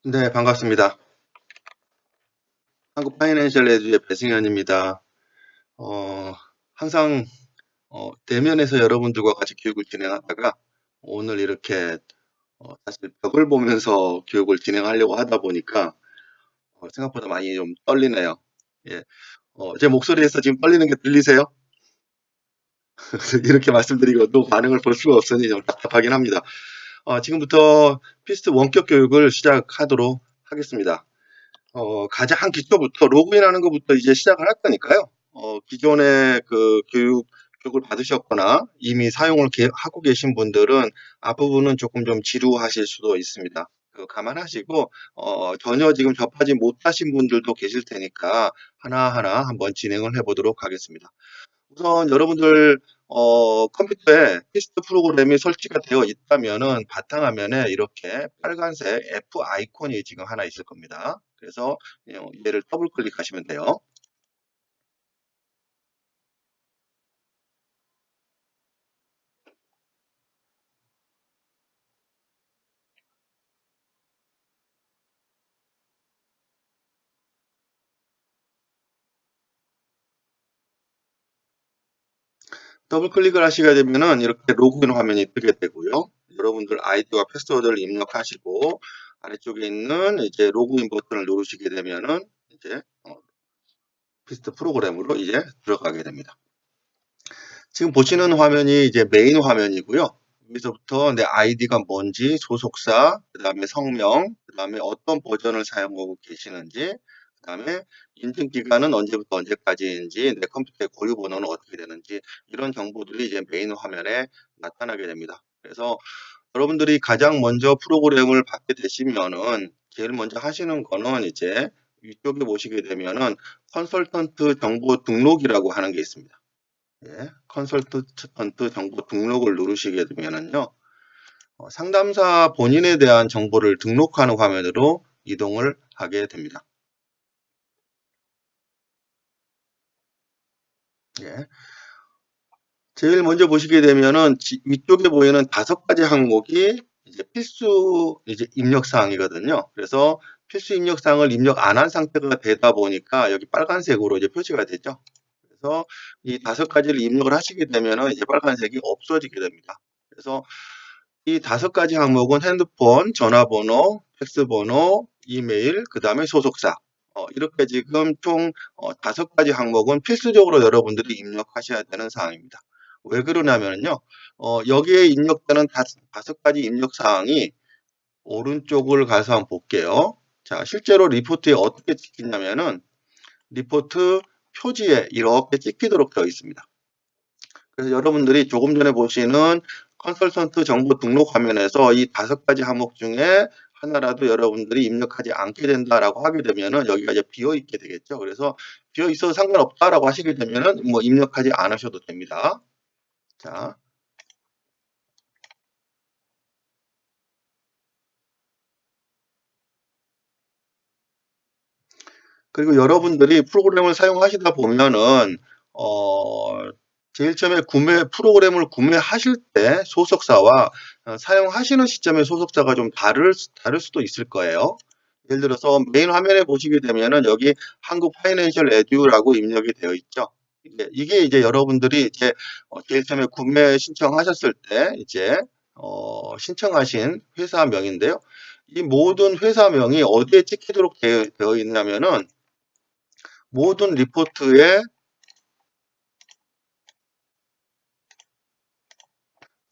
네, 반갑습니다. 한국 파이낸셜 에듀의 배승현입니다. 항상 대면에서 여러분들과 같이 교육을 진행하다가 오늘 이렇게 사실 벽을 보면서 교육을 진행하려고 하다 보니까 생각보다 많이 좀 떨리네요. 예, 제 목소리에서 지금 떨리는 게 들리세요? 이렇게 말씀드리고 또 반응을 볼 수가 없으니 좀 답답하긴 합니다. 지금부터 피스트 원격 교육을 시작하도록 하겠습니다. 가장 기초부터 로그인하는 것부터 이제 시작을 할 거니까요. 기존에 그 교육을 받으셨거나 이미 사용을 하고 계신 분들은 앞부분은 조금 좀 지루하실 수도 있습니다. 감안하시고 전혀 지금 접하지 못하신 분들도 계실 테니까 하나하나 한번 진행을 해보도록 하겠습니다. 우선 여러분들 컴퓨터에 피스트 프로그램이 설치가 되어 있다면은 바탕화면에 이렇게 빨간색 F 아이콘이 지금 하나 있을 겁니다. 그래서 얘를 더블 클릭하시면 돼요. 더블 클릭을 하시게 되면은 이렇게 로그인 화면이 뜨게 되고요. 여러분들 아이디와 패스워드를 입력하시고 아래쪽에 있는 이제 로그인 버튼을 누르시게 되면은 이제 피스트 프로그램으로 이제 들어가게 됩니다. 지금 보시는 화면이 이제 메인 화면이고요. 여기서부터 내 아이디가 뭔지, 소속사, 그 다음에 성명, 그 다음에 어떤 버전을 사용하고 계시는지, 그 다음에 인증 기간은 언제부터 언제까지인지, 내 컴퓨터의 고유 번호는 어떻게 되는지, 이런 정보들이 이제 메인 화면에 나타나게 됩니다. 그래서 여러분들이 가장 먼저 프로그램을 받게 되시면은 제일 먼저 하시는 거는 이제 위쪽에 보시게 되면은 컨설턴트 정보 등록이라고 하는 게 있습니다. 예, 컨설턴트 정보 등록을 누르시게 되면은요, 상담사 본인에 대한 정보를 등록하는 화면으로 이동을 하게 됩니다. 예. 제일 먼저 보시게 되면은 위쪽에 보이는 5가지 항목이 이제 필수 이제 입력 사항이거든요. 그래서 필수 입력 사항을 입력 안 한 상태가 되다 보니까 여기 빨간색으로 이제 표시가 되죠. 그래서 이 5가지를 입력을 하시게 되면은 이제 빨간색이 없어지게 됩니다. 그래서 이 5가지 항목은 핸드폰, 전화번호, 팩스번호, 이메일, 그 다음에 소속사. 이렇게 지금 총 5가지 항목은 필수적으로 여러분들이 입력하셔야 되는 사항입니다. 왜 그러냐면요. 여기에 입력되는 5가지 입력 사항이 오른쪽을 가서 한번 볼게요. 자, 실제로 리포트에 어떻게 찍히냐면은 리포트 표지에 이렇게 찍히도록 되어 있습니다. 그래서 여러분들이 조금 전에 보시는 컨설턴트 정보 등록 화면에서 이 5가지 항목 중에 하나라도 여러분들이 입력하지 않게 된다라고 하게 되면은 여기가 이제 비어 있게 되겠죠. 그래서 비어 있어도 상관없다라고 하시게 되면은 뭐 입력하지 않으셔도 됩니다. 자. 그리고 여러분들이 프로그램을 사용하시다 보면은 제일 처음에 프로그램을 구매하실 때 소속사와 사용하시는 시점의 소속사가 좀 다를 수도 있을 거예요. 예를 들어서 메인 화면에 보시게 되면은 여기 한국 파이낸셜 에듀라고 입력이 되어 있죠. 이게 이제 여러분들이 이제 제일 처음에 구매 신청하셨을 때 이제 신청하신 회사명인데요. 이 모든 회사명이 어디에 찍히도록 되어 있냐면은 모든 리포트의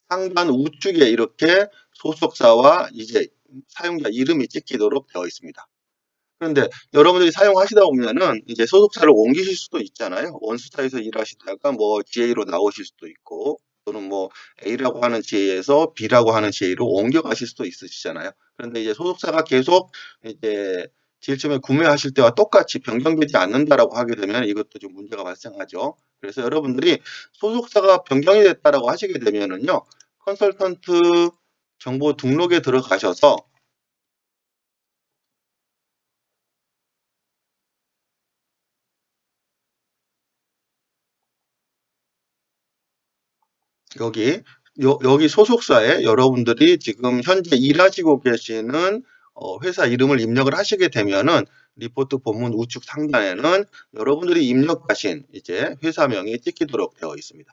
상단 우측에 이렇게 소속사와 이제 사용자 이름이 찍히도록 되어 있습니다. 그런데 여러분들이 사용하시다 보면은 이제 소속사를 옮기실 수도 있잖아요. 원스타에서 일하시다가 뭐 GA로 나오실 수도 있고 또는 뭐 A라고 하는 GA에서 B라고 하는 GA로 옮겨가실 수도 있으시잖아요. 그런데 이제 소속사가 계속 이제 제일 처음에 구매하실 때와 똑같이 변경되지 않는다라고 하게 되면 이것도 좀 문제가 발생하죠. 그래서 여러분들이 소속사가 변경이 됐다라고 하시게 되면은요, 컨설턴트 정보 등록에 들어가셔서 여기 소속사에 여러분들이 지금 현재 일하시고 계시는 회사 이름을 입력을 하시게 되면은 리포트 본문 우측 상단에는 여러분들이 입력하신 이제 회사명이 찍히도록 되어 있습니다.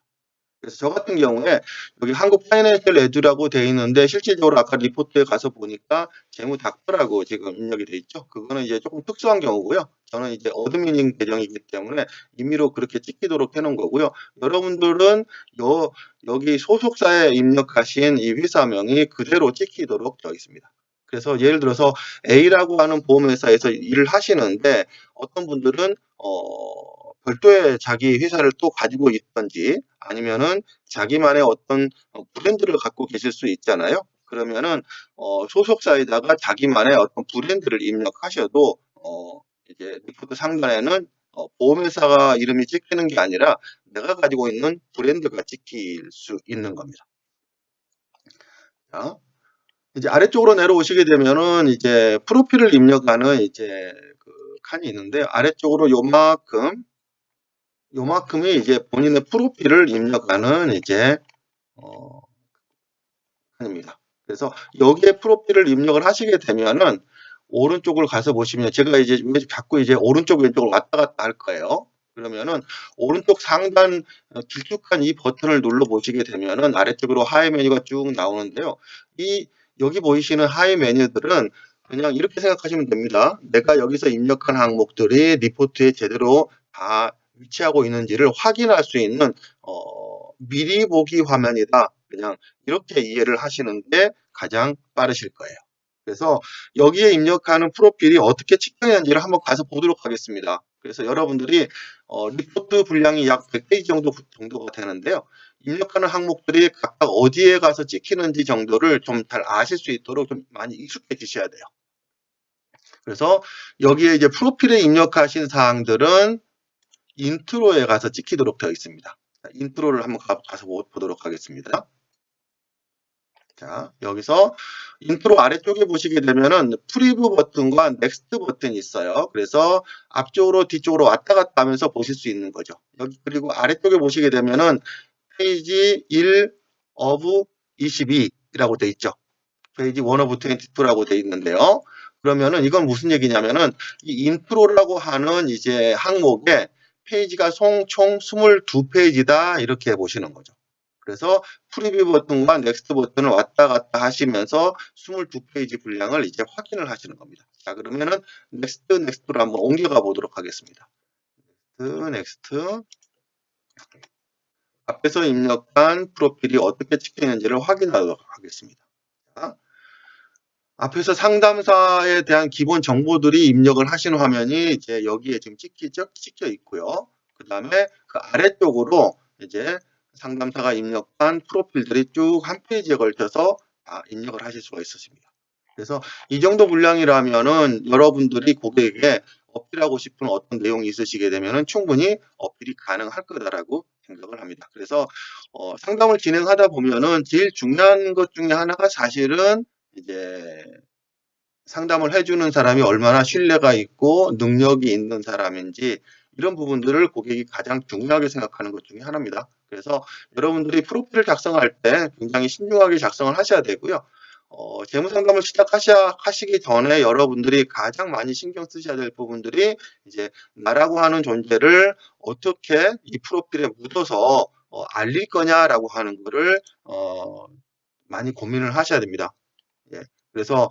그래서 저 같은 경우에 여기 한국 파이낸셜 에듀라고 되어 있는데 실질적으로 아까 리포트에 가서 보니까 재무닥터라고 지금 입력이 되어 있죠. 그거는 이제 조금 특수한 경우고요. 저는 이제 어드미닝 계정이기 때문에 임의로 그렇게 찍히도록 해놓은 거고요. 여러분들은 여기 소속사에 입력하신 이 회사명이 그대로 찍히도록 되어 있습니다. 그래서 예를 들어서 A라고 하는 보험회사에서 일을 하시는데 어떤 분들은 별도의 자기 회사를 또 가지고 있던지 아니면은 자기만의 어떤 브랜드를 갖고 계실 수 있잖아요. 그러면은 소속사에다가 자기만의 어떤 브랜드를 입력하셔도 이제 리포트 상단에는 보험회사가 이름이 찍히는 게 아니라 내가 가지고 있는 브랜드가 찍힐 수 있는 겁니다. 자, 이제 아래쪽으로 내려오시게 되면은 이제 프로필을 입력하는 이제 그 칸이 있는데 아래쪽으로 요만큼이 이제 본인의 프로필을 입력하는 이제 칸입니다. 그래서 여기에 프로필을 입력을 하시게 되면은 오른쪽을 가서 보시면 제가 이제 자꾸 이제 오른쪽 왼쪽을 왔다 갔다 할 거예요. 그러면은 오른쪽 상단 길쭉한 이 버튼을 눌러 보시게 되면은 아래쪽으로 하이 메뉴가 쭉 나오는데요. 여기 보이시는 하이 메뉴들은 그냥 이렇게 생각하시면 됩니다. 내가 여기서 입력한 항목들이 리포트에 제대로 다 위치하고 있는지를 확인할 수 있는 미리 보기 화면이다. 그냥 이렇게 이해를 하시는 게 가장 빠르실 거예요. 그래서 여기에 입력하는 프로필이 어떻게 측정되는지를 한번 가서 보도록 하겠습니다. 그래서 여러분들이 리포트 분량이 약 100페이지 정도가 되는데요. 입력하는 항목들이 각각 어디에 가서 찍히는지 정도를 좀 잘 아실 수 있도록 좀 많이 익숙해지셔야 돼요. 그래서 여기에 이제 프로필에 입력하신 사항들은 인트로에 가서 찍히도록 되어 있습니다. 자, 인트로를 한번 가서 보도록 하겠습니다. 자, 여기서 인트로 아래쪽에 보시게 되면은 프리뷰 버튼과 넥스트 버튼이 있어요. 그래서 앞쪽으로 뒤쪽으로 왔다 갔다 하면서 보실 수 있는 거죠. 여기 그리고 아래쪽에 보시게 되면은 페이지 1 of 22라고 되어 있죠. 페이지 1 of 22라고 되어 있는데요. 그러면은 이건 무슨 얘기냐면은 이 인트로라고 하는 이제 항목에 페이지가 총 22페이지다 이렇게 보시는 거죠. 그래서 프리뷰 버튼과 넥스트 버튼을 왔다 갔다 하시면서 22페이지 분량을 이제 확인을 하시는 겁니다. 자, 그러면은 넥스트로 한번 옮겨가 보도록 하겠습니다. 넥스트. 앞에서 입력한 프로필이 어떻게 찍히는지를 확인하도록 하겠습니다. 자, 앞에서 상담사에 대한 기본 정보들이 입력을 하신 화면이 이제 여기에 지금 찍혀 있고요. 그 다음에 그 아래쪽으로 이제 상담사가 입력한 프로필들이 쭉 한 페이지에 걸쳐서 입력을 하실 수가 있으십니다. 그래서 이 정도 분량이라면은 여러분들이 고객에게 어필하고 싶은 어떤 내용이 있으시게 되면은 충분히 어필이 가능할 거다라고 생각을 합니다. 그래서 상담을 진행하다 보면은 제일 중요한 것 중에 하나가 사실은 이제 상담을 해주는 사람이 얼마나 신뢰가 있고 능력이 있는 사람인지 이런 부분들을 고객이 가장 중요하게 생각하는 것 중에 하나입니다. 그래서 여러분들이 프로필을 작성할 때 굉장히 신중하게 작성을 하셔야 되고요. 재무상담을 시작하시기 전에 여러분들이 가장 많이 신경 쓰셔야 될 부분들이 이제 나라고 하는 존재를 어떻게 이 프로필에 묻어서 알릴 거냐라고 하는 거를 많이 고민을 하셔야 됩니다. 예. 그래서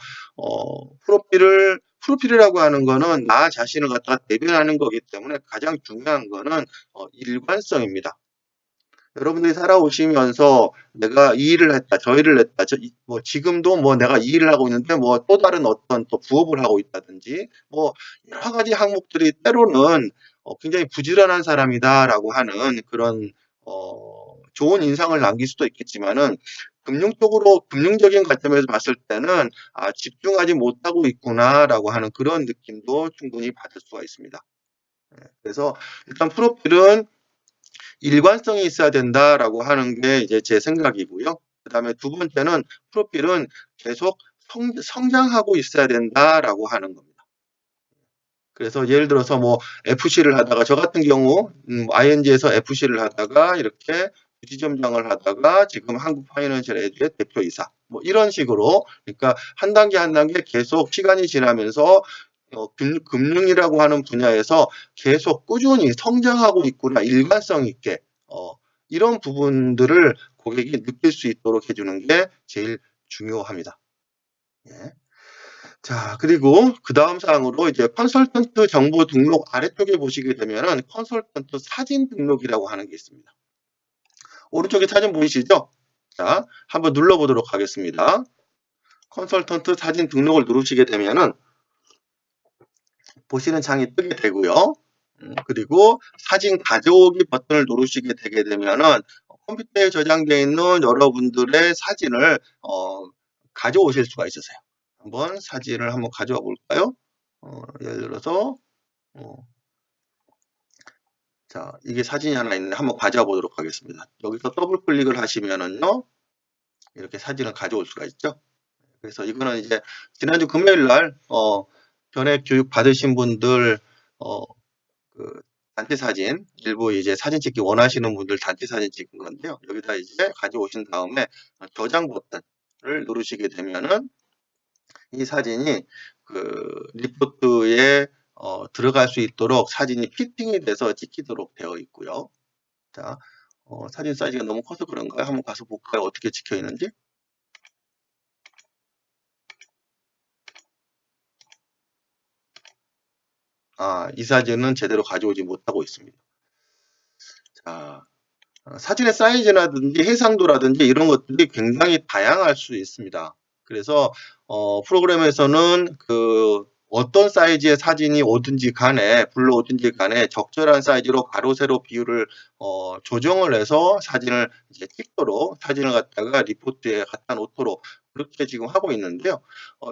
프로필이라고 하는 거는 나 자신을 갖다가 대변하는 거기 때문에 가장 중요한 거는 일관성입니다. 여러분들이 살아오시면서 내가 이 일을 했다, 저 일을 했다, 뭐 지금도 뭐 내가 이 일을 하고 있는데 뭐 또 다른 어떤 또 부업을 하고 있다든지 뭐 여러 가지 항목들이 때로는 굉장히 부지런한 사람이다라고 하는 그런 좋은 인상을 남길 수도 있겠지만은 금융적인 관점에서 봤을 때는 집중하지 못하고 있구나라고 하는 그런 느낌도 충분히 받을 수가 있습니다. 그래서 일단 프로필은 일관성이 있어야 된다라고 하는 게 이제 제 생각이고요. 그 다음에 두 번째는 프로필은 계속 성장하고 있어야 된다라고 하는 겁니다. 그래서 예를 들어서 뭐 FC를 하다가 저 같은 경우 ING에서 FC를 하다가 이렇게 부지점장을 하다가 지금 한국 파이낸셜 에듀의 대표이사 뭐 이런 식으로 그러니까 한 단계 한 단계 계속 시간이 지나면서 금융이라고 하는 분야에서 계속 꾸준히 성장하고 있구나 일관성 있게 이런 부분들을 고객이 느낄 수 있도록 해주는 게 제일 중요합니다. 예. 자, 그리고 그 다음 사항으로 이제 컨설턴트 정보 등록 아래쪽에 보시게 되면은 컨설턴트 사진 등록이라고 하는 게 있습니다. 오른쪽에 사진 보이시죠? 자, 한번 눌러보도록 하겠습니다. 컨설턴트 사진 등록을 누르시게 되면은 보시는 창이 뜨게 되고요. 그리고 사진 가져오기 버튼을 누르시게 되게 되면은 컴퓨터에 저장되어 있는 여러분들의 사진을 가져오실 수가 있으세요. 한번 사진을 한번 가져와 볼까요? 예를 들어서 자, 이게 사진이 하나 있는데 한번 가져와 보도록 하겠습니다. 여기서 더블 클릭을 하시면은요. 이렇게 사진을 가져올 수가 있죠. 그래서 이거는 이제 지난주 금요일 날 변액 교육 받으신 분들 그 단체 사진 일부 이제 사진 찍기 원하시는 분들 단체 사진 찍은 건데요. 여기다 이제 가져오신 다음에 저장 버튼을 누르시게 되면은 이 사진이 그 리포트에 들어갈 수 있도록 사진이 피팅이 돼서 찍히도록 되어 있고요. 자, 사진 사이즈가 너무 커서 그런가요? 한번 가서 볼까요? 어떻게 찍혀 있는지. 이 사진은 제대로 가져오지 못하고 있습니다. 자, 사진의 사이즈라든지 해상도라든지 이런 것들이 굉장히 다양할 수 있습니다. 그래서 프로그램에서는 그 어떤 사이즈의 사진이 오든지 간에 불러오든지 간에 적절한 사이즈로 가로 세로 비율을 조정을 해서 사진을 이제 찍도록 사진을 갖다가 리포트에 갖다 놓도록 그렇게 지금 하고 있는데요.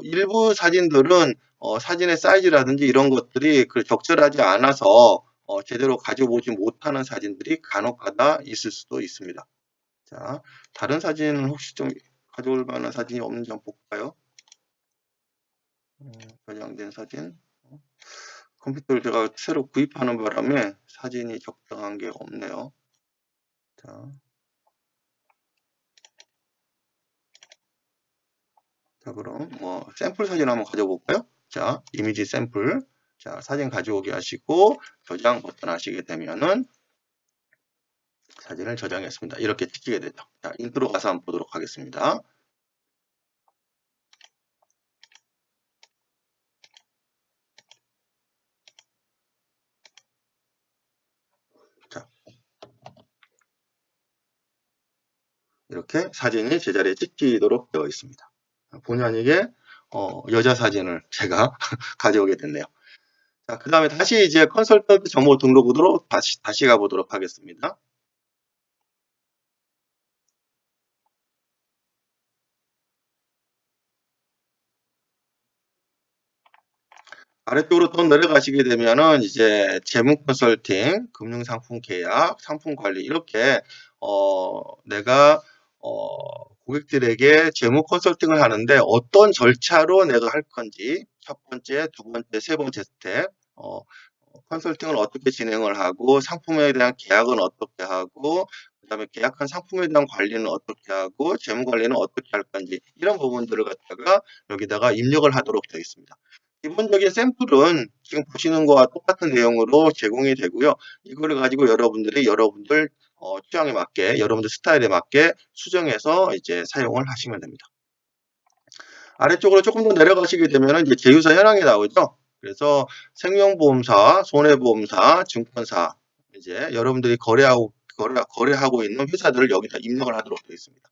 일부 사진들은 사진의 사이즈라든지 이런 것들이 적절하지 않아서 제대로 가져오지 못하는 사진들이 간혹가다 있을 수도 있습니다. 자, 다른 사진은 혹시 좀 가져올 만한 사진이 없는지 한번 볼까요? 저장된 사진. 컴퓨터를 제가 새로 구입하는 바람에 사진이 적당한 게 없네요. 자, 그럼 샘플 사진 한번 가져볼까요? 자, 이미지 샘플. 자, 사진 가져오게 하시고 저장 버튼 하시게 되면은 사진을 저장했습니다. 이렇게 찍히게 되죠. 자, 인트로 가서 한번 보도록 하겠습니다. 자, 이렇게 사진이 제자리에 찍히도록 되어 있습니다. 본의 아니게 여자 사진을 제가 가져오게 됐네요. 자, 그 다음에 다시 이제 컨설턴트 정보 등록으로 다시 가보도록 하겠습니다. 아래쪽으로 더 내려가시게 되면은 이제 재무 컨설팅, 금융 상품 계약, 상품 관리 이렇게 내가 고객들에게 재무 컨설팅을 하는데 어떤 절차로 내가 할 건지 첫 번째, 두 번째, 세 번째 스텝 컨설팅을 어떻게 진행을 하고 상품에 대한 계약은 어떻게 하고 그다음에 계약한 상품에 대한 관리는 어떻게 하고 재무 관리는 어떻게 할 건지 이런 부분들을 갖다가 여기다가 입력을 하도록 되어 있습니다. 기본적인 샘플은 지금 보시는 거와 똑같은 내용으로 제공이 되고요. 이거를 가지고 여러분들 취향에 맞게 여러분들 스타일에 맞게 수정해서 이제 사용을 하시면 됩니다. 아래쪽으로 조금 더 내려가시게 되면 이제 제휴사 현황이 나오죠. 그래서 생명보험사, 손해보험사, 증권사 이제 여러분들이 거래하고 있는 회사들을 여기다 입력을 하도록 되어 있습니다.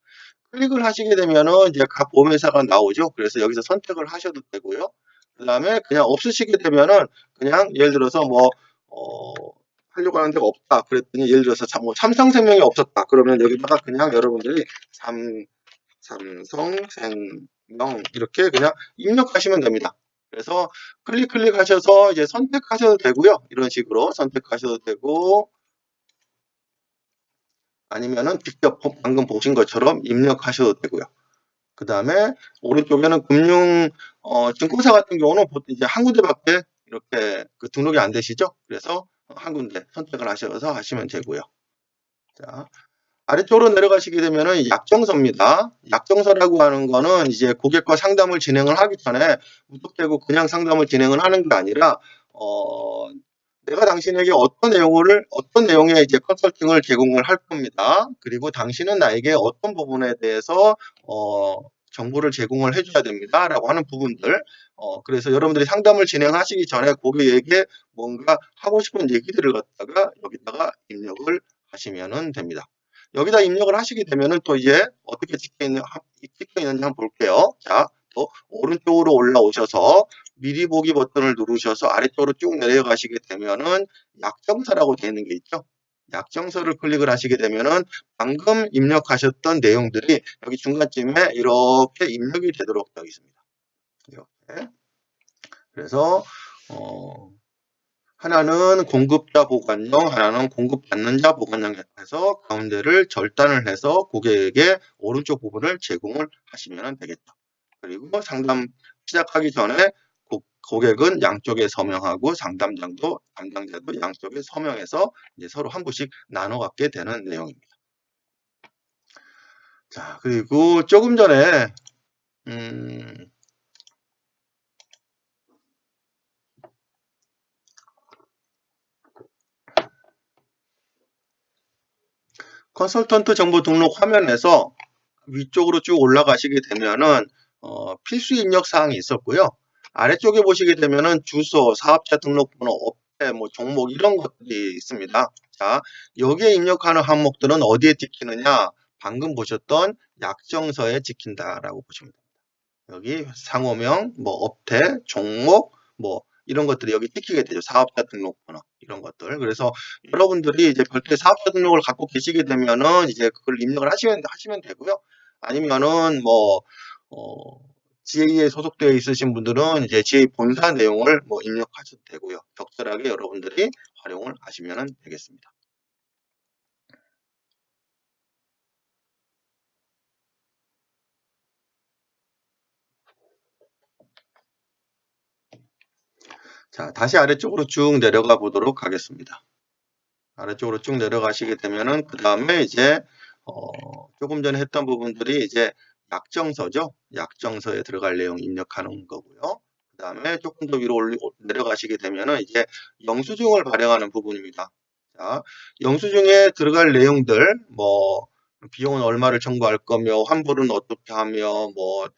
클릭을 하시게 되면은 이제 각 보험회사가 나오죠. 그래서 여기서 선택을 하셔도 되고요. 그 다음에 그냥 없으시게 되면은 그냥 예를 들어서 하려고 하는 데가 없다. 그랬더니 예를 들어서 삼성생명이 없었다. 그러면 여기다가 그냥 여러분들이 삼성생명 이렇게 그냥 입력하시면 됩니다. 그래서 클릭하셔서 이제 선택하셔도 되고요. 이런 식으로 선택하셔도 되고 아니면은 직접 방금 보신 것처럼 입력하셔도 되고요. 그 다음에 오른쪽에는 증권사 같은 경우는 이제 한 군데밖에 이렇게 등록이 안 되시죠? 그래서 한 군데 선택을 하셔서 하시면 되고요. 자, 아래쪽으로 내려가시게 되면은 약정서입니다. 약정서라고 하는 거는 이제 고객과 상담을 진행을 하기 전에 무턱대고 그냥 상담을 진행을 하는 게 아니라, 내가 당신에게 어떤 내용의 이제 컨설팅을 제공을 할 겁니다. 그리고 당신은 나에게 어떤 부분에 대해서, 정보를 제공을 해줘야 됩니다. 라고 하는 부분들. 그래서 여러분들이 상담을 진행하시기 전에 고객에게 뭔가 하고 싶은 얘기들을 갖다가 여기다가 입력을 하시면 됩니다. 여기다 입력을 하시게 되면은 또 이제 어떻게 찍혀 있는지 한번 볼게요. 자, 또 오른쪽으로 올라오셔서 미리 보기 버튼을 누르셔서 아래쪽으로 쭉 내려가시게 되면은 약정서라고 되어 있는 게 있죠. 약정서를 클릭을 하시게 되면은 방금 입력하셨던 내용들이 여기 중간쯤에 이렇게 입력이 되도록 되어 있습니다. 이렇게. 그래서 하나는 공급자 보관용, 하나는 공급받는 자 보관용 해서 가운데를 절단을 해서 고객에게 오른쪽 부분을 제공을 하시면 되겠죠. 그리고 상담 시작하기 전에 고객은 양쪽에 서명하고 담당자도 양쪽에 서명해서 이제 서로 한 부씩 나눠 갖게 되는 내용입니다. 자, 그리고 조금 전에 컨설턴트 정보 등록 화면에서 위쪽으로 쭉 올라가시게 되면은 필수 입력 사항이 있었고요. 아래쪽에 보시게 되면은 주소, 사업자 등록번호, 업체, 뭐 종목 이런 것들이 있습니다. 자, 여기에 입력하는 항목들은 어디에 찍히느냐? 방금 보셨던 약정서에 찍힌다라고 보시면 됩니다. 여기 상호명, 뭐 업태, 종목, 뭐 이런 것들이 여기 찍히게 되죠. 사업자 등록번호 이런 것들. 그래서 여러분들이 이제 별도의 사업자 등록을 갖고 계시게 되면은 이제 그걸 입력을 하시면 되고요. 아니면은 뭐 GA에 소속되어 있으신 분들은 이제 GA 본사 내용을 뭐 입력하셔도 되고요. 적절하게 여러분들이 활용을 하시면 되겠습니다. 자, 다시 아래쪽으로 쭉 내려가 보도록 하겠습니다. 아래쪽으로 쭉 내려가시게 되면은 그 다음에 이제 조금 전에 했던 부분들이 이제 약정서죠. 약정서에 들어갈 내용 입력하는 거고요. 그 다음에 조금 더 위로 내려가시게 되면은 이제 영수증을 발행하는 부분입니다. 자, 영수증에 들어갈 내용들, 뭐 비용은 얼마를 청구할 거며 환불은 어떻게 하며 뭐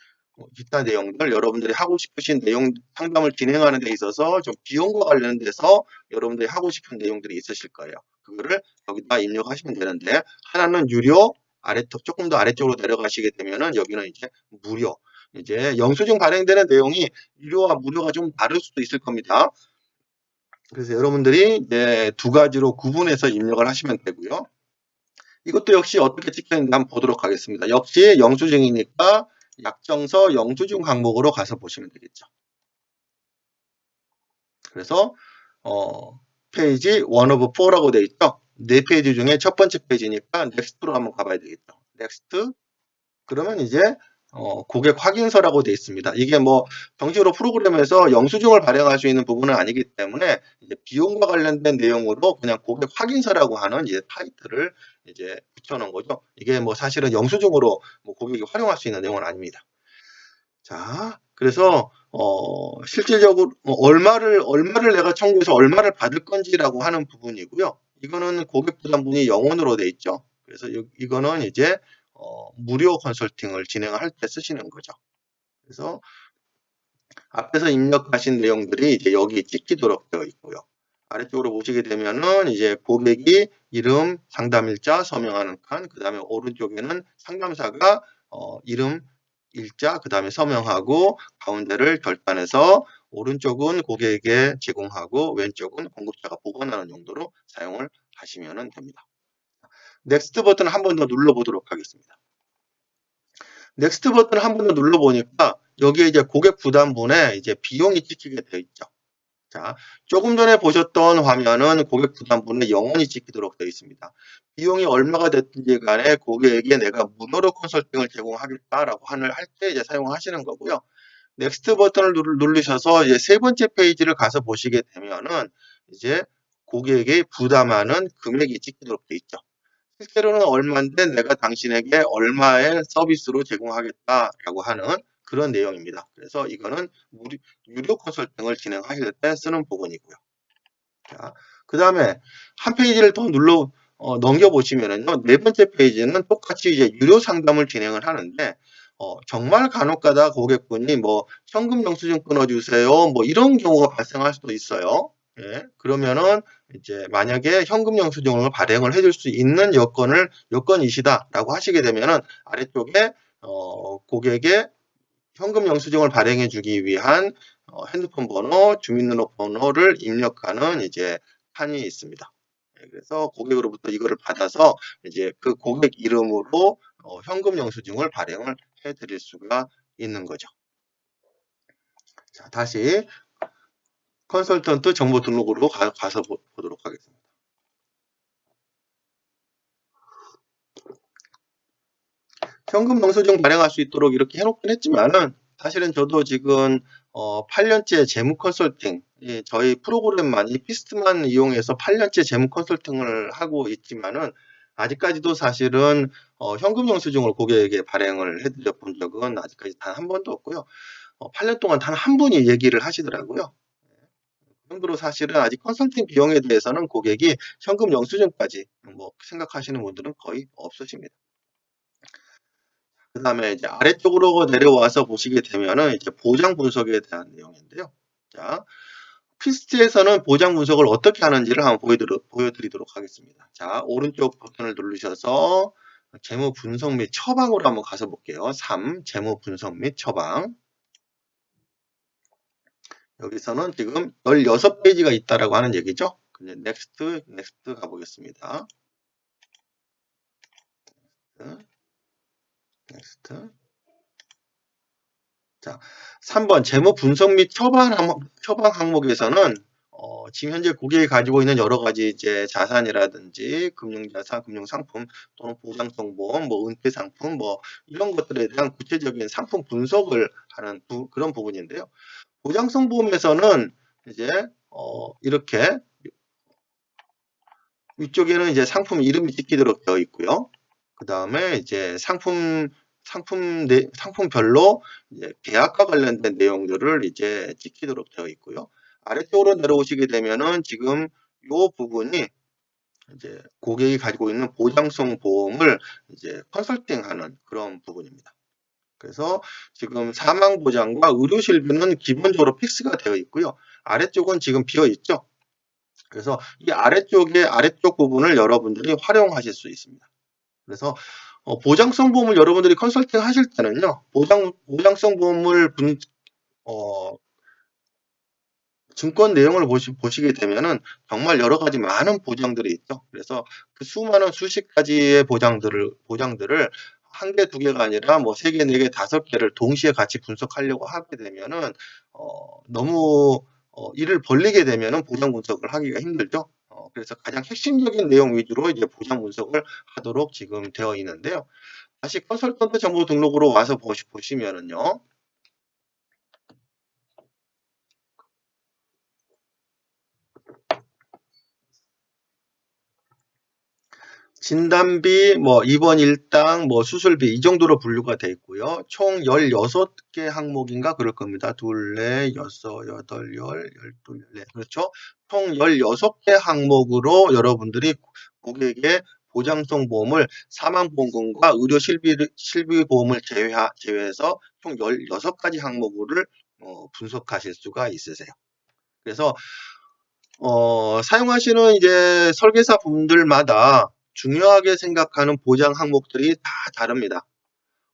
기타 내용들 여러분들이 하고 싶으신 내용 상담을 진행하는 데 있어서 좀 비용과 관련돼서 여러분들이 하고 싶은 내용들이 있으실 거예요. 그거를 여기다 입력하시면 되는데 하나는 유료, 조금 더 아래쪽으로 내려가시게 되면은 여기는 이제 무료. 이제 영수증 발행되는 내용이 유료와 무료가 좀 다를 수도 있을 겁니다. 그래서 여러분들이 이제 두 가지로 구분해서 입력을 하시면 되고요. 이것도 역시 어떻게 찍혔는지 한번 보도록 하겠습니다. 역시 영수증이니까 약정서 영수증 항목으로 가서 보시면 되겠죠. 그래서 페이지 1 of 4라고 되어 있죠. 4페이지 중에 첫 번째 페이지니까 넥스트로 한번 가봐야 되겠죠. 넥스트. 그러면 이제 고객 확인서라고 되어 있습니다. 이게 뭐 정식으로 프로그램에서 영수증을 발행할 수 있는 부분은 아니기 때문에 이제 비용과 관련된 내용으로 그냥 고객 확인서라고 하는 이제 타이틀을 이제 붙여놓은 거죠. 이게 뭐 사실은 영수증으로 뭐 고객이 활용할 수 있는 내용은 아닙니다. 자, 그래서 실질적으로 얼마를 내가 청구해서 얼마를 받을 건지라고 하는 부분이고요. 이거는 고객 부담분이 0원으로 돼 있죠. 그래서 이거는 이제 무료 컨설팅을 진행할 때 쓰시는 거죠. 그래서 앞에서 입력하신 내용들이 이제 여기 찍히도록 되어 있고요. 아래쪽으로 보시게 되면은 이제 고객이 이름, 상담일자 서명하는 칸, 그 다음에 오른쪽에는 상담사가 이름, 일자, 그 다음에 서명하고 가운데를 결단해서 오른쪽은 고객에게 제공하고 왼쪽은 공급자가 보관하는 용도로 사용을 하시면 됩니다. 넥스트 버튼 한 번 더 눌러보도록 하겠습니다. 넥스트 버튼 한 번 더 눌러보니까 여기에 이제 고객 부담분에 이제 비용이 찍히게 되어 있죠. 자, 조금 전에 보셨던 화면은 고객 부담분에 0원이 찍히도록 되어 있습니다. 비용이 얼마가 됐든지 간에 고객에게 내가 무료로 컨설팅을 제공하겠다라고 할 때 이제 사용하시는 거고요. 넥스트 버튼을 누르셔서 이제 세 번째 페이지를 가서 보시게 되면은 이제 고객에게 부담하는 금액이 찍히도록 되어 있죠. 실제로는 얼마인데 내가 당신에게 얼마의 서비스로 제공하겠다라고 하는 그런 내용입니다. 그래서 이거는 유료 컨설팅을 진행하실 때 쓰는 부분이고요. 자, 그 다음에 한 페이지를 더 넘겨보시면은요, 네 번째 페이지는 똑같이 이제 유료 상담을 진행을 하는데, 정말 간혹가다 고객분이 뭐, 현금 영수증 끊어주세요. 뭐, 이런 경우가 발생할 수도 있어요. 예, 그러면은, 이제, 만약에 현금 영수증을 발행을 해줄 수 있는 여건이시다라고 하시게 되면은, 아래쪽에, 고객의 현금 영수증을 발행해 주기 위한 핸드폰 번호, 주민등록번호를 입력하는 이제 칸이 있습니다. 그래서 고객으로부터 이거를 받아서 이제 그 고객 이름으로 현금 영수증을 발행을 해 드릴 수가 있는 거죠. 자, 다시 컨설턴트 정보 등록으로 가서 보도록 하겠습니다. 현금 영수증 발행할 수 있도록 이렇게 해놓긴 했지만은 사실은 저도 지금 8년째 재무 컨설팅, 저희 프로그램만 이 피스트만 이용해서 8년째 재무 컨설팅을 하고 있지만은 아직까지도 사실은 현금 영수증을 고객에게 발행을 해드려 본 적은 아직까지 단 한 번도 없고요. 8년 동안 단 한 분이 얘기를 하시더라고요. 그 정도로 사실은 아직 컨설팅 비용에 대해서는 고객이 현금 영수증까지 뭐 생각하시는 분들은 거의 없으십니다. 그 다음에 이제 아래쪽으로 내려와서 보시게 되면은 이제 보장 분석에 대한 내용인데요. 자, 피스트에서는 보장 분석을 어떻게 하는지를 한번 보여드리도록 하겠습니다. 자, 오른쪽 버튼을 누르셔서 재무 분석 및 처방으로 한번 가서 볼게요. 3, 재무 분석 및 처방. 여기서는 지금 16페이지가 있다라고 하는 얘기죠. 넥스트 가보겠습니다. 넥스트. 자, 3번 재무 분석 및 처방 항목에서는 지금 현재 고객이 가지고 있는 여러 가지 이제 자산이라든지 금융자산, 금융상품 또는 보장성 보험, 뭐 은퇴 상품, 뭐 이런 것들에 대한 구체적인 상품 분석을 하는 그런 부분인데요. 보장성 보험에서는 이제 이렇게 위쪽에는 이제 상품 이름이 찍히도록 되어 있고요. 그 다음에 이제 상품별로 이제 계약과 관련된 내용들을 이제 찍히도록 되어 있고요. 아래쪽으로 내려오시게 되면은 지금 이 부분이 이제 고객이 가지고 있는 보장성 보험을 이제 컨설팅하는 그런 부분입니다. 그래서 지금 사망 보장과 의료 실비는 기본적으로 픽스가 되어 있고요. 아래쪽은 지금 비어 있죠. 그래서 이 아래쪽 부분을 여러분들이 활용하실 수 있습니다. 그래서 보장성 보험을 여러분들이 컨설팅 하실 때는요, 보장성 보험을 증권 내용을 보시게 되면은 정말 여러 가지 많은 보장들이 있죠. 그래서 그 수많은 수십 가지의 보장들을 한 개, 두 개가 아니라 뭐 3개, 4개, 5개를 동시에 같이 분석하려고 하게 되면은 너무 일을 벌리게 되면은 보장 분석을 하기가 힘들죠. 그래서 가장 핵심적인 내용 위주로 이제 보장 분석을 하도록 지금 되어 있는데요. 다시 컨설턴트 정보 등록으로 와서 보시면은요. 진단비, 뭐 입원 일당, 뭐 수술비 이 정도로 분류가 되어 있고요. 총 16개 항목인가 그럴 겁니다. 둘, 넷, 여섯, 여덟, 열, 12, 14. 그렇죠? 총 16개 항목으로 여러분들이 고객의 보장성 보험을 사망보험금과 의료 실비 보험을 제외해서 총 16가지 항목을 분석하실 수가 있으세요. 그래서 사용하시는 이제 설계사 분들마다 중요하게 생각하는 보장 항목들이 다 다릅니다.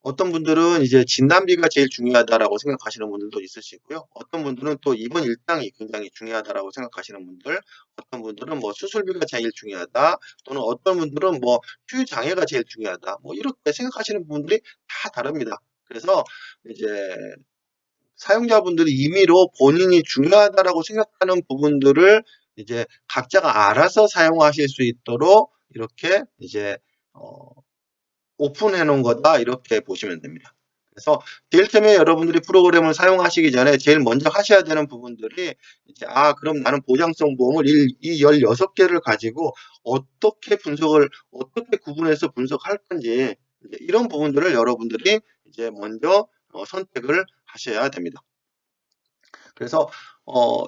어떤 분들은 이제 진단비가 제일 중요하다라고 생각하시는 분들도 있으시고요. 어떤 분들은 또 입원 일당이 굉장히 중요하다라고 생각하시는 분들, 어떤 분들은 뭐 수술비가 제일 중요하다, 또는 어떤 분들은 뭐 휴유 장애가 제일 중요하다, 뭐 이렇게 생각하시는 분들이 다 다릅니다. 그래서 이제 사용자분들이 임의로 본인이 중요하다라고 생각하는 부분들을 이제 각자가 알아서 사용하실 수 있도록 이렇게 이제 오픈해 놓은 거다 이렇게 보시면 됩니다. 그래서 제일 처음에 여러분들이 프로그램을 사용하시기 전에 제일 먼저 하셔야 되는 부분들이 이제 그럼 나는 보장성 보험을 이 16개를 가지고 어떻게 구분해서 분석할 건지 이런 부분들을 여러분들이 이제 먼저 선택을 하셔야 됩니다. 그래서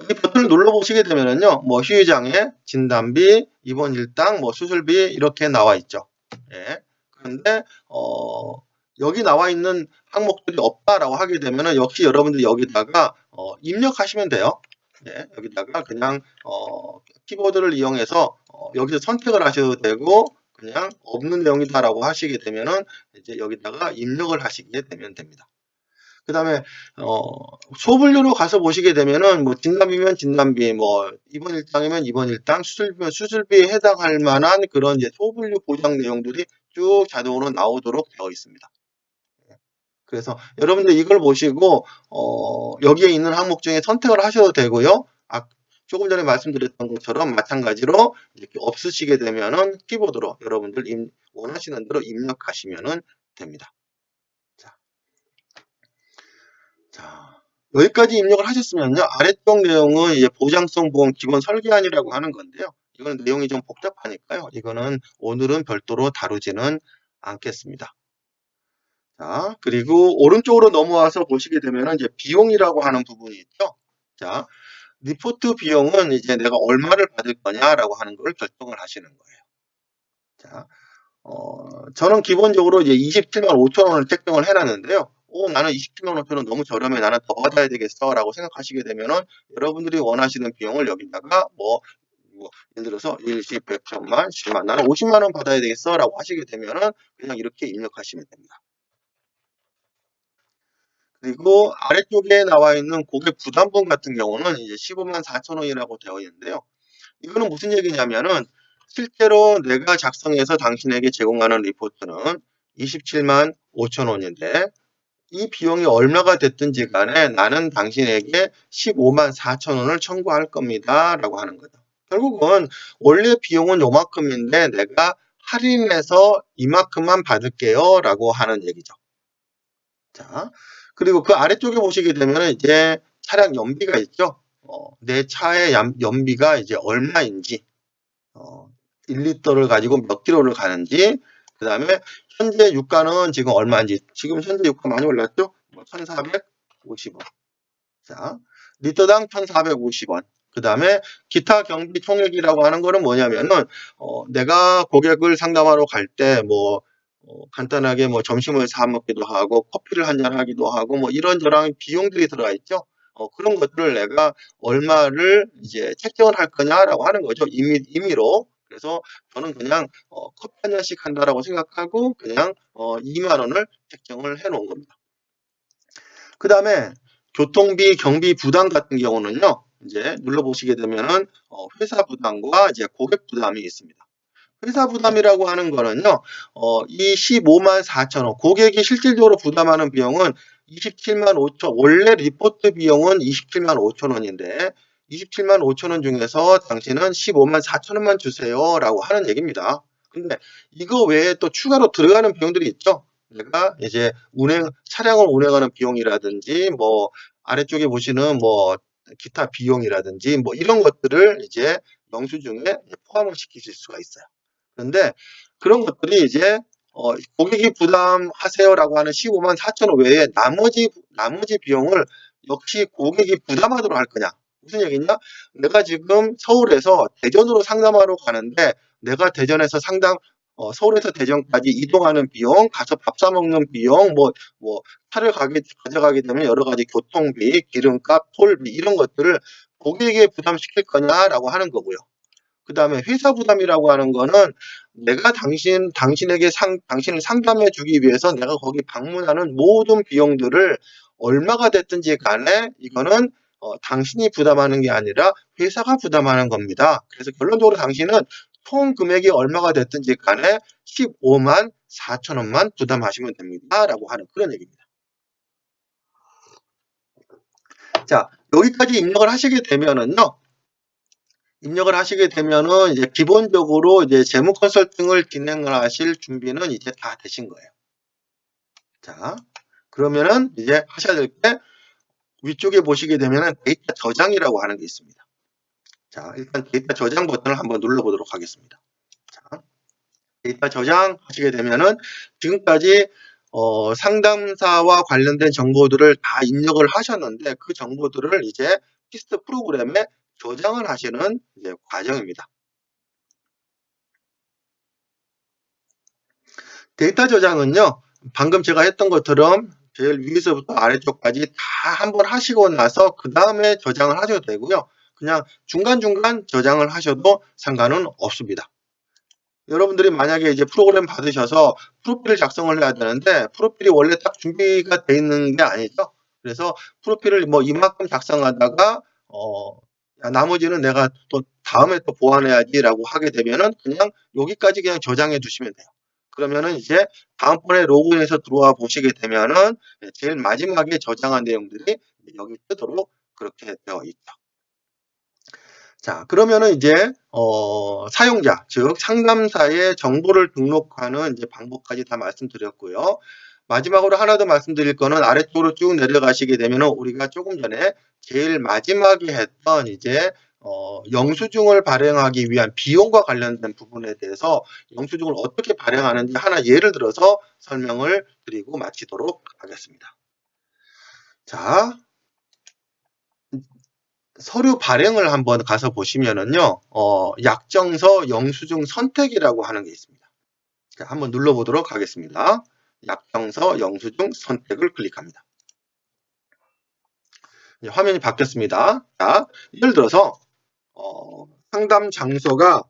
이 버튼을 눌러 보시게 되면은요, 뭐 휴유장애, 진단비, 입원 일당, 뭐 수술비 이렇게 나와 있죠. 예. 그런데 여기 나와 있는 항목들이 없다라고 하게 되면은 역시 여러분들이 여기다가 입력하시면 돼요. 예. 여기다가 그냥 키보드를 이용해서 여기서 선택을 하셔도 되고 그냥 없는 내용이다라고 하시게 되면은 이제 여기다가 입력을 하시게 되면 됩니다. 그 다음에 소분류로 가서 보시게 되면은 뭐 진단비면 진단비, 뭐 입원 일당이면 입원 일당, 수술비면 수술비에 해당할 만한 그런 이제 소분류 보장 내용들이 쭉 자동으로 나오도록 되어 있습니다. 그래서 여러분들 이걸 보시고 여기에 있는 항목 중에 선택을 하셔도 되고요. 조금 전에 말씀드렸던 것처럼 마찬가지로 이렇게 없으시게 되면은 키보드로 여러분들 원하시는 대로 입력하시면 됩니다. 자, 여기까지 입력을 하셨으면요. 아래쪽 내용은 이제 보장성 보험 기본 설계안이라고 하는 건데요. 이건 내용이 좀 복잡하니까요. 이거는 오늘은 별도로 다루지는 않겠습니다. 자, 그리고 오른쪽으로 넘어와서 보시게 되면 이제 비용이라고 하는 부분이 있죠. 자, 리포트 비용은 이제 내가 얼마를 받을 거냐라고 하는 걸 결정을 하시는 거예요. 자, 저는 기본적으로 이제 27만 5천 원을 책정을 해놨는데요. 나는 27만 5천 원 너무 저렴해. 나는 더 받아야 되겠어. 라고 생각하시게 되면은 여러분들이 원하시는 비용을 여기다가 예를 들어서 10, 100, 1000만, 10만. 나는 50만 원 받아야 되겠어. 라고 하시게 되면은 그냥 이렇게 입력하시면 됩니다. 그리고 아래쪽에 나와 있는 고객 부담분 같은 경우는 이제 15만 4천 원이라고 되어 있는데요. 이거는 무슨 얘기냐면은 실제로 내가 작성해서 당신에게 제공하는 리포트는 27만 5천 원인데 이 비용이 얼마가 됐든지 간에 나는 당신에게 15만 4천 원을 청구할 겁니다. 라고 하는 거죠. 결국은 원래 비용은 요만큼인데 내가 할인해서 이만큼만 받을게요. 라고 하는 얘기죠. 자, 그리고 그 아래쪽에 보시게 되면 이제 차량 연비가 있죠. 내 차의 연비가 이제 얼마인지, 1리터를 가지고 몇 킬로를 가는지, 그 다음에 현재 유가는 지금 얼마인지, 지금 현재 유가 많이 올랐죠? 1,450원. 자, 리터당 1,450원. 그 다음에 기타 경비 총액이라고 하는 거는 뭐냐면은, 내가 고객을 상담하러 갈 때 간단하게 점심을 사 먹기도 하고, 커피를 한잔 하기도 하고, 이런저런 비용들이 들어가 있죠. 그런 것들을 내가 얼마를 이제 책정을 할 거냐라고 하는 거죠. 임의로. 그래서 저는 그냥 커피 한 잔씩 한다라고 생각하고 그냥 2만 원을 책정을 해 놓은 겁니다. 그 다음에 교통비, 경비 부담 같은 경우는요. 이제 눌러보시게 되면은 회사 부담과 이제 고객 부담이 있습니다. 회사 부담이라고 하는 거는요. 이 15만 4천 원 고객이 실질적으로 부담하는 비용은 27만 5천 원래 리포트 비용은 27만 5천 원인데 27만 5천 원 중에서 당신은 15만 4천 원만 주세요 라고 하는 얘기입니다. 근데 이거 외에 또 추가로 들어가는 비용들이 있죠. 내가 이제 차량을 운행하는 비용이라든지 아래쪽에 보시는 기타 비용이라든지 이런 것들을 이제 영수증에 포함을 시키실 수가 있어요. 그런데 그런 것들이 이제 고객이 부담하세요라고 하는 15만 4천 원 외에 나머지 비용을 역시 고객이 부담하도록 할 거냐. 무슨 얘기냐? 내가 지금 서울에서 대전으로 상담하러 가는데 내가 대전에서 서울에서 대전까지 이동하는 비용, 가서 밥 사 먹는 비용, 차를 가져가게 되면 여러 가지 교통비, 기름값, 톨비 이런 것들을 고객에게 부담시킬 거냐라고 하는 거고요. 그 다음에 회사 부담이라고 하는 거는 내가 당신에게 당신을 상담해 주기 위해서 내가 거기 방문하는 모든 비용들을 얼마가 됐든지 간에 이거는 당신이 부담하는 게 아니라 회사가 부담하는 겁니다. 그래서 결론적으로 당신은 총 금액이 얼마가 됐든지 간에 15만 4천 원만 부담하시면 됩니다. 라고 하는 그런 얘기입니다. 자, 여기까지 입력을 하시게 되면은요. 이제 기본적으로 이제 재무 컨설팅을 진행을 하실 준비는 이제 다 되신 거예요. 자, 그러면은 이제 하셔야 될 게 위쪽에 보시게 되면은 데이터 저장이라고 하는 게 있습니다. 자, 일단 데이터 저장 버튼을 한번 눌러보도록 하겠습니다. 자, 데이터 저장 하시게 되면은 지금까지 상담사와 관련된 정보들을 다 입력을 하셨는데 그 정보들을 이제 피스트 프로그램에 저장을 하시는 이제 과정입니다. 데이터 저장은요, 방금 제가 했던 것처럼 제일 위에서부터 아래쪽까지 다 한번 하시고 나서 그 다음에 저장을 하셔도 되고요. 그냥 중간중간 저장을 하셔도 상관은 없습니다. 여러분들이 만약에 이제 프로그램 받으셔서 프로필을 작성을 해야 되는데 프로필이 원래 딱 준비가 돼 있는 게 아니죠. 그래서 프로필을 뭐 이만큼 작성하다가 야, 나머지는 내가 또 다음에 또 보완해야지라고 하게 되면은 그냥 여기까지 그냥 저장해 두시면 돼요. 그러면은 이제 다음번에 로그인해서 들어와 보시게 되면은 제일 마지막에 저장한 내용들이 여기 뜨도록 그렇게 되어 있죠. 자, 그러면은 이제 사용자, 즉 상담사의 정보를 등록하는 이제 방법까지 다 말씀드렸고요. 마지막으로 하나 더 말씀드릴 거는 아래쪽으로 쭉 내려가시게 되면은 우리가 조금 전에 제일 마지막에 했던 이제 영수증을 발행하기 위한 비용과 관련된 부분에 대해서 영수증을 어떻게 발행하는지 하나 예를 들어서 설명을 드리고 마치도록 하겠습니다. 자, 서류 발행을 한번 가서 보시면은요, 약정서 영수증 선택이라고 하는 게 있습니다. 자, 한번 눌러보도록 하겠습니다. 약정서 영수증 선택을 클릭합니다. 화면이 바뀌었습니다. 자, 예를 들어서 상담 장소가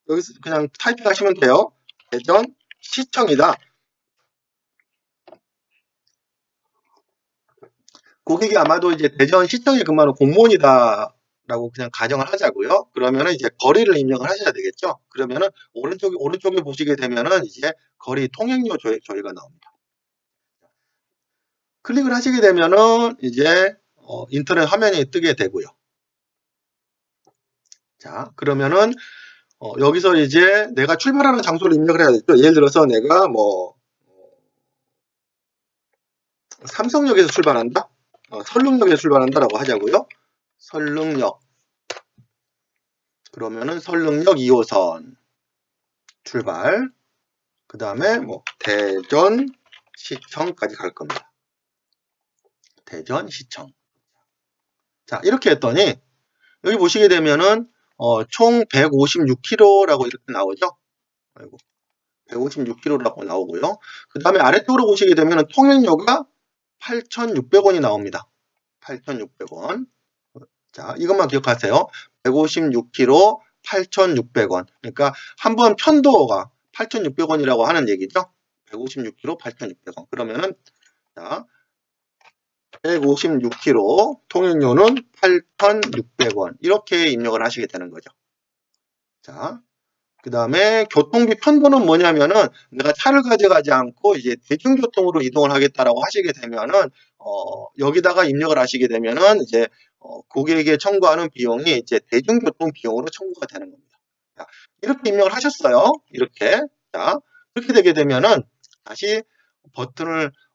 여기서 그냥 타이핑하시면 돼요. 대전 시청이다. 고객이 아마도 이제 대전 시청에 근무하는 공무원이다라고 그냥 가정을 하자고요. 그러면은 이제 거리를 입력을 하셔야 되겠죠. 그러면은 오른쪽에 보시게 되면은 이제 거리 통행료 조회가 나옵니다. 클릭을 하시게 되면은 이제 인터넷 화면이 뜨게 되고요. 자, 그러면은 여기서 이제 내가 출발하는 장소를 입력을 해야 되죠. 예를 들어서 내가 뭐 삼성역에서 출발한다. 설릉역에서 출발한다라고 하자고요. 설릉역. 그러면은 설릉역 2호선 출발. 그 다음에 뭐 대전 시청까지 갈 겁니다. 대전 시청. 자, 이렇게 했더니 여기 보시게 되면은 총 156km라고 이렇게 나오죠. 아이고, 156km라고 나오고요. 그 다음에 아래쪽으로 보시게 되면은 통행료가 8,600원이 나옵니다. 8,600원. 자, 이것만 기억하세요. 156km 8,600원. 그러니까 한 번 편도가 8,600원이라고 하는 얘기죠. 156km 8,600원. 그러면은 자, 156km 통행료는 8,600원. 이렇게 입력을 하시게 되는 거죠. 자, 그 다음에 교통비 편도는 뭐냐면은 내가 차를 가져가지 않고 이제 대중교통으로 이동을 하겠다라고 하시게 되면은 여기다가 입력을 하시게 되면은 이제 고객에게 청구하는 비용이 이제 대중교통 비용으로 청구가 되는 겁니다. 자, 이렇게 입력을 하셨어요. 이렇게. 자, 그렇게 되게 되면은 다시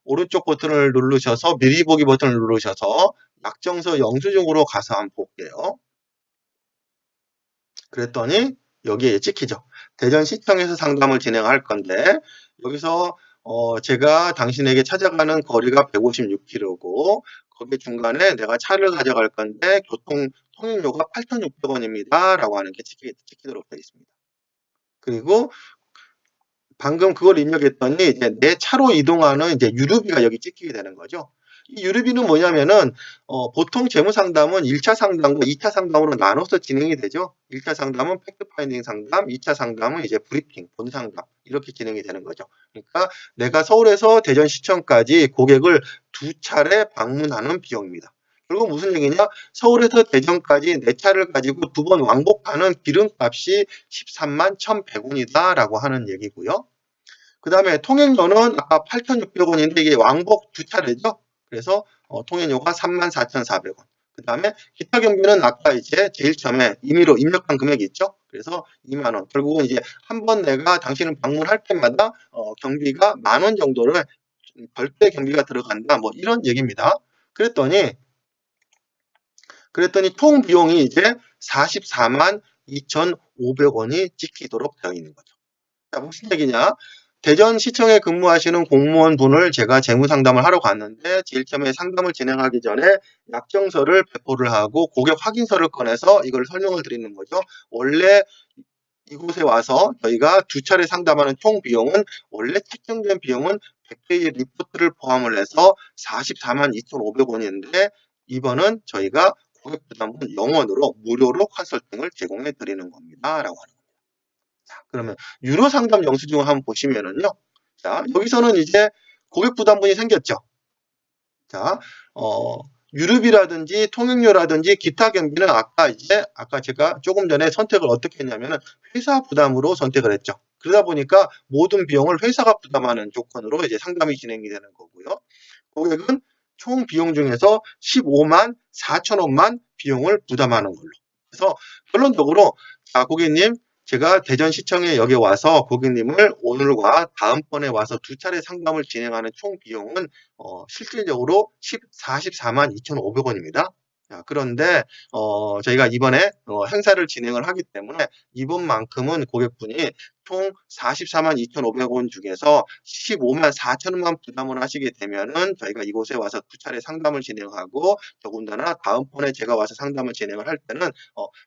오른쪽 버튼을 누르셔서 미리 보기 버튼을 누르셔서 약정서 영수증으로 가서 한번 볼게요. 그랬더니 여기에 찍히죠. 대전시청에서 상담을 진행할 건데 여기서 제가 당신에게 찾아가는 거리가 156km고 거기 중간에 내가 차를 가져갈 건데 통행료가 8,600원입니다. 라고 하는 게 찍히도록 되어 있습니다. 그리고 방금 그걸 입력했더니 이제 내 차로 이동하는 이제 유류비가 여기 찍히게 되는 거죠. 이 유류비는 뭐냐면은 보통 재무상담은 1차 상담과 2차 상담으로 나눠서 진행이 되죠. 1차 상담은 팩트 파인딩 상담, 2차 상담은 이제 브리핑, 본 상담 이렇게 진행이 되는 거죠. 그러니까 내가 서울에서 대전시청까지 고객을 2차례 방문하는 비용입니다. 그리고 무슨 얘기냐? 서울에서 대전까지 내 차를 가지고 2번 왕복하는 기름값이 13만 1,100원이다 라고 하는 얘기고요. 그 다음에 통행료는 아까 8,600원인데 이게 왕복 2차례죠. 그래서 통행료가 34,400원. 그 다음에 기타 경비는 아까 이제 제일 처음에 임의로 입력한 금액이 있죠. 그래서 2만 원. 결국은 이제 한 번 내가 당신을 방문할 때마다 경비가 10,000원 정도를 별도의 경비가 들어간다. 뭐 이런 얘기입니다. 그랬더니 총 비용이 이제 44만 2,500원이 찍히도록 되어 있는 거죠. 자, 무슨 얘기냐? 대전시청에 근무하시는 공무원분을 제가 재무상담을 하러 갔는데 제일 처음에 상담을 진행하기 전에 약정서를 배포를 하고 고객 확인서를 꺼내서 이걸 설명을 드리는 거죠. 원래 이곳에 와서 저희가 두 차례 상담하는 총 비용은 원래 책정된 비용은 100페이지 리포트를 포함을 해서 44만 2,500원인데 이번은 저희가 고객 부담은 0원으로 무료로 컨설팅을 제공해 드리는 겁니다. 라고 하는 겁니다. 자, 그러면 유료 상담 영수증을 한번 보시면은요. 자, 여기서는 이제 고객 부담분이 생겼죠. 자, 유류비라든지 통행료라든지 기타 경비는 아까 제가 조금 전에 선택을 어떻게 했냐면은 회사 부담으로 선택을 했죠. 그러다 보니까 모든 비용을 회사가 부담하는 조건으로 이제 상담이 진행이 되는 거고요. 고객은 총 비용 중에서 15만 4천 원만 비용을 부담하는 걸로. 그래서 결론적으로 자, 고객님 제가 대전시청에 여기 와서 고객님을 오늘과 다음번에 와서 두 차례 상담을 진행하는 총 비용은 실질적으로 44만 2,500원입니다. 그런데 저희가 이번에 행사를 진행을 하기 때문에 이번만큼은 고객분이 총 44만 2,500원 중에서 15만 4천 원만 부담을 하시게 되면은 저희가 이곳에 와서 두 차례 상담을 진행하고 더군다나 다음번에 제가 와서 상담을 진행을 할 때는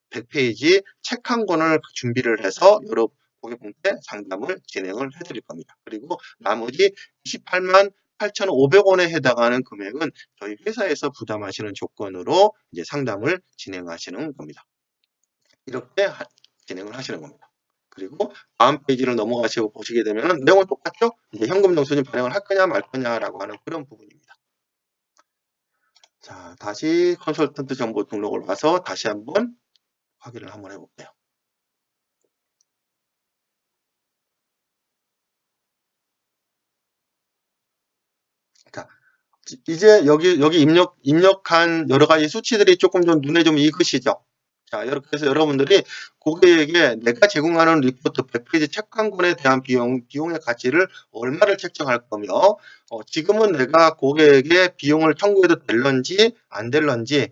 100페이지 책 한 권을 준비를 해서 여러 고객분께 상담을 진행을 해드릴 겁니다. 그리고 나머지 28만 8,500원에 해당하는 금액은 저희 회사에서 부담하시는 조건으로 이제 상담을 진행하시는 겁니다. 이렇게 진행을 하시는 겁니다. 그리고 다음 페이지를 넘어가시고 보시게 되면 내용은 똑같죠? 이제 현금 영수증 발행을 할 거냐 말 거냐라고 하는 그런 부분입니다. 자, 다시 컨설턴트 정보 등록을 와서 다시 한번 확인을 한번 해볼게요. 자, 이제 여기 입력한 여러 가지 수치들이 조금 좀 눈에 좀 익으시죠? 자, 이렇게 해서 여러분들이 고객에게 내가 제공하는 리포트 100페이지 책 한 권에 대한 비용의 가치를 얼마를 책정할 거며, 지금은 내가 고객에게 비용을 청구해도 될런지 안 될런지,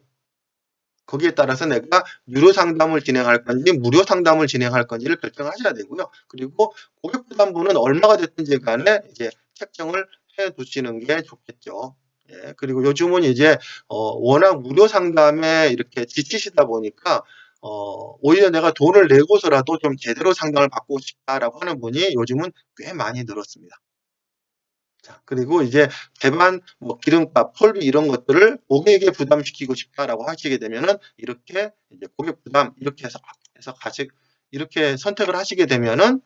거기에 따라서 내가 유료 상담을 진행할 건지 무료 상담을 진행할 건지를 결정하셔야 되고요. 그리고 고객 부담분은 얼마가 됐든지 간에 이제 책정을 해 두시는 게 좋겠죠. 예, 그리고 요즘은 이제 워낙 무료 상담에 이렇게 지치시다 보니까 오히려 내가 돈을 내고서라도 좀 제대로 상담을 받고 싶다라고 하는 분이 요즘은 꽤 많이 늘었습니다. 자, 그리고 이제 대만 뭐 기름값, 톨비 이런 것들을 고객에게 부담시키고 싶다라고 하시게 되면은 이렇게 이제 고객 부담 이렇게 해서 같이 이렇게 선택을 하시게 되면은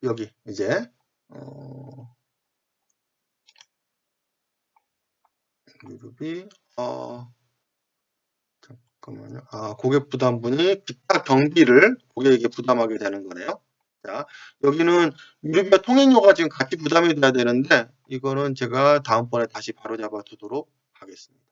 여기 이제 유류비 잠깐만요. 고객 부담분이 기타 경비를 고객에게 부담하게 되는 거네요. 자, 여기는 유류비와 통행료가 지금 같이 부담이 돼야 되는데 이거는 제가 다음번에 다시 바로 잡아 두도록 하겠습니다.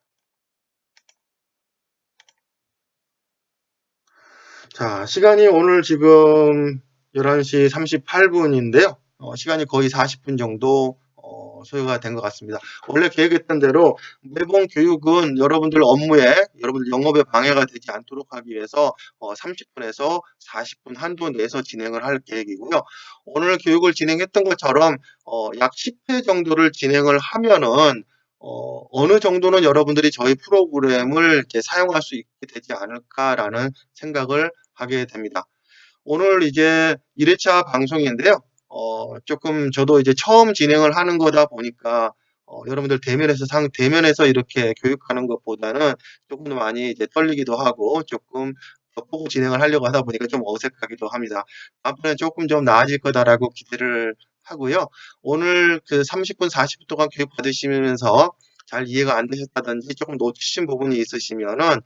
자, 시간이 오늘 지금 11시 38분인데요. 시간이 거의 40분 정도 소요가 된 것 같습니다. 원래 계획했던 대로 매번 교육은 여러분들 업무에, 여러분들 영업에 방해가 되지 않도록 하기 위해서 30분에서 40분 한도 내에서 진행을 할 계획이고요. 오늘 교육을 진행했던 것처럼 약 10회 정도를 진행을 하면은 어느 정도는 여러분들이 저희 프로그램을 이제 사용할 수 있게 되지 않을까라는 생각을 하게 됩니다. 오늘 이제 1회차 방송인데요. 조금 저도 이제 처음 진행을 하는 거다 보니까 여러분들 대면에서 이렇게 교육하는 것보다는 조금 더 많이 이제 떨리기도 하고 조금 겉보고 진행을 하려고 하다 보니까 좀 어색하기도 합니다. 앞으로는 조금 좀 나아질 거다라고 기대를 하고요. 오늘 그 30분, 40분 동안 교육 받으시면서 잘 이해가 안 되셨다든지 조금 놓치신 부분이 있으시면은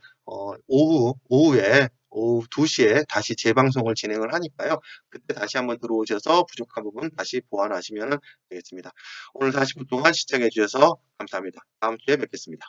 오후에 오후 2시에 다시 재방송을 진행을 하니까요. 그때 다시 한번 들어오셔서 부족한 부분 다시 보완하시면 되겠습니다. 오늘 40분 동안 시청해 주셔서 감사합니다. 다음 주에 뵙겠습니다.